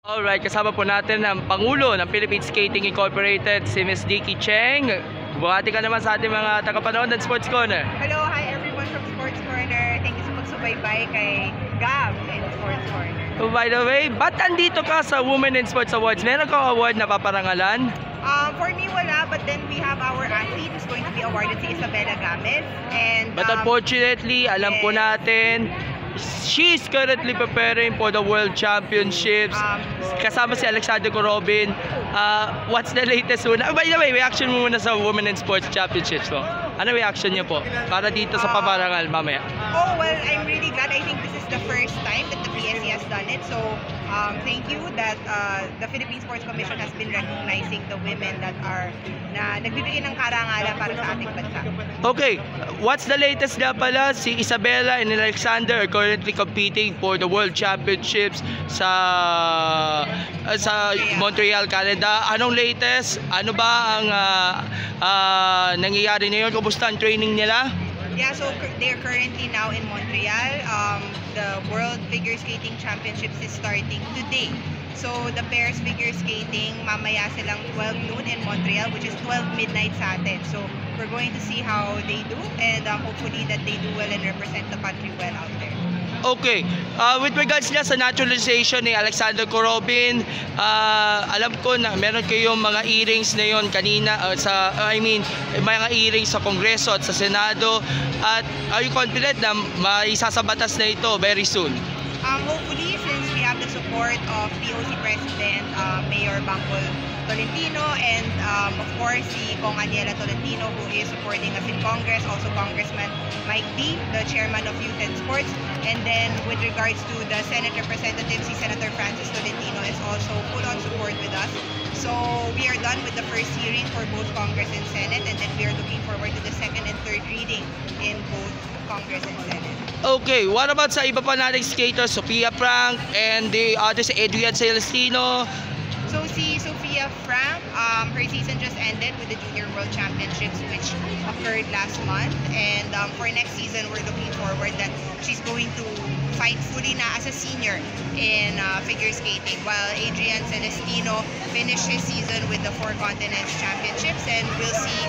Alright, kasama po natin ang Pangulo ng Philippine Skating Incorporated, si Ms. Dicky Cheng. Buhati ka naman sa ating mga tagapanood ng Sports Corner. Hello, hi everyone from Sports Corner. Thank you sa pagsubaybay kay Gab in Sports Corner. So by the way, ba't andito ka sa Women in Sports Awards? Meron kang award na paparangalan? For me, wala. But then we have our athlete who's going to be awarded, si Isabela Gamez. And, But unfortunately, alam po natin, she's currently preparing for the World Championships. Kasama si Alexander Corobin. What's the latest una? By the way, reaction mo muna sa Women in Sports Championships po. Ano reaction niyo po? Para dito sa paparangal mamaya. Oh, well, I'm really glad. I think this is the first time that the PSC has done it. So, thank you that the Philippine Sports Commission has been recognizing the women that are nagbibigay ng karangalan para sa ating bansa. Okay, what's the latest na pala? Si Isabela and Alexander are currently competing for the World Championships sa Montreal, Canada. Anong latest? Ano ba ang nangyayari ngayon? Kumusta ang training nila? Yeah, so they're currently now in Montreal. The World Figure Skating Championships is starting today. So the pairs figure skating, mamaya silang 12 noon in Montreal, which is 12 midnight sa atin. So we're going to see how they do, and hopefully that they do well and represent the country well out there. Okay, with regards na sa naturalization ni Alexander Corobin, alam ko na meron kayong mga hearings na yon kanina mga hearings sa Kongreso at sa Senado, at are you confident na maisasabatas na ito very soon? Hopefully, since we have the support of POC President Mayor Bangkol Tolentino, and of course si Kong Aniela Tolentino, who is supporting us in Congress, also Congressman Mike D, the Chairman of Youth and Sports, and then with regards to the Senate representative, si Senator Francis Tolentino is also full on support with us. So we are done with the first hearing for both Congress and Senate, and then we are looking forward to the second and third reading in both Congress and Senate. Okay, what about sa iba pa nating skaters, Sophia Frank and the others, Adrian Celestino? So si Sophia Frank, her season just ended with the Junior World Championships, which occurred last month, and for next season we're looking forward that she's going to fight fully na as a senior in figure skating, while Adrian Celestino finished his season with the Four Continents Championships, and we'll see.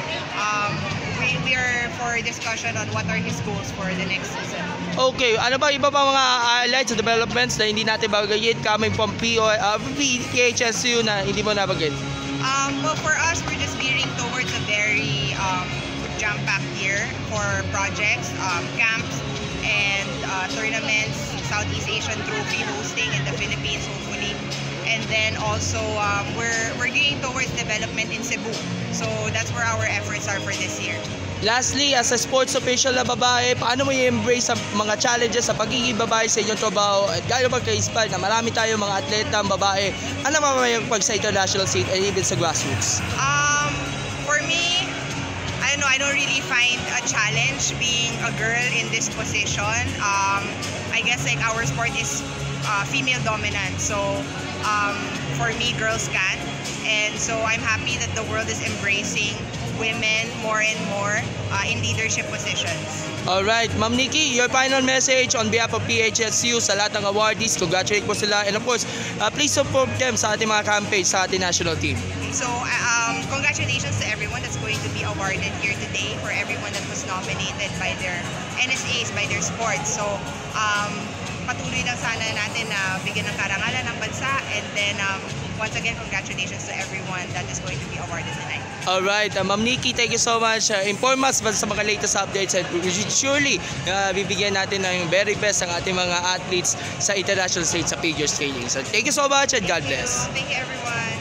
We are for discussion on what are his goals for the next season. Okay, ano ba iba pa mga highlights sa developments na hindi natin bagayin coming from PHSU na hindi mo nabagay? Well, for us, we're just gearing towards a very jam-packed year for projects, camps, and tournaments, Southeast Asian Trophy hosting in the Philippines, hopefully. And then also, we're gearing towards development in Cebu. So that's where our efforts are for this year. Lastly, as a sports official na babae, paano mo i-embrace ang mga challenges sa pagiging babae sa inyong trabaho? At gano'n ba ka-inspire na marami tayong mga atleta ang babae? Ano mamayang pag sa international scene and even sa grassroots? For me, I don't know, I don't really find a challenge being a girl in this position. I guess like our sport is female dominant, so for me, girls can, and so I'm happy that the world is embracing women more and more in leadership positions. Alright, Ma'am Nikki, your final message on behalf of PHSU sa lahat ng awardees. Congratulate po sila, and of course, please support them sa ating mga campaigns sa ating national team. So, congratulations to everyone that's going to be awarded here today, for everyone that was nominated by their NSAs, by their sports. So, patuloy lang sana natin na bigyan ng karangalan ng bansa, and then once again, congratulations to everyone that is going to be awarded tonight. Alright, Ma'am Nikki, thank you so much. Inform us sa mga latest updates, and surely bibigyan natin ng very best ang ating mga athletes sa international stage sa figure skating. So thank you so much, and God bless. Thank you everyone.